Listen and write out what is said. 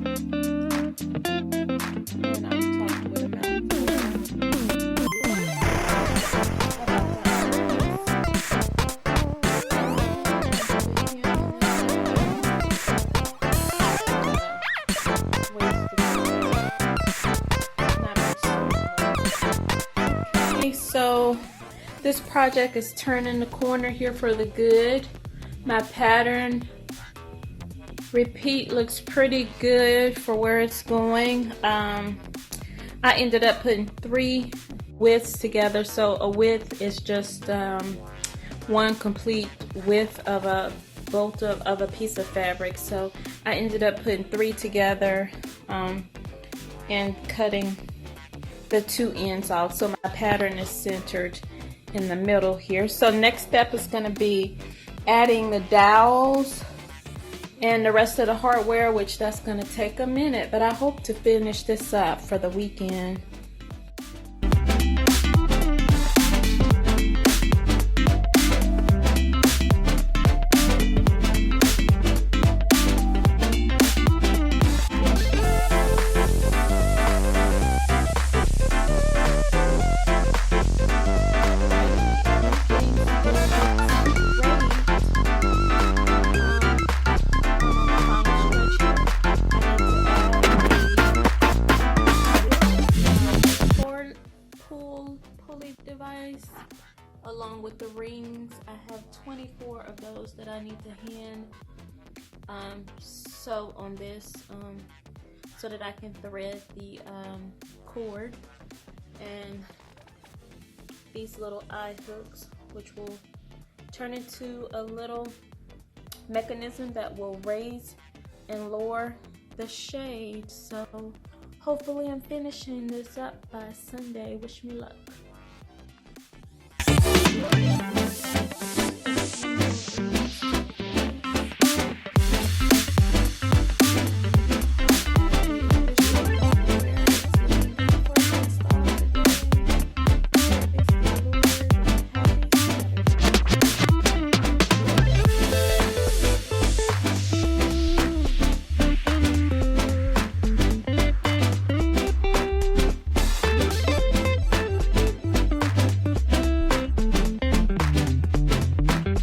And I'm talking with a mouthful. Okay, so this project is turning the corner here for the good. My pattern repeat looks pretty good for where it's going. I ended up putting 3 widths together. So a width is just one complete width of a bolt of a piece of fabric. So I ended up putting 3 together and cutting the 2 ends off. So my pattern is centered in the middle here. So next step is going to be adding the dowels and the rest of the hardware, which that's going to take a minute, but I hope to finish this up for the weekend. Pulley device along with the rings. I have 24 of those that I need to hand sew on this so that I can thread the cord, and these little eye hooks, which will turn into a little mechanism that will raise and lower the shade. So hopefully I'm finishing this up by Sunday. Wish me luck.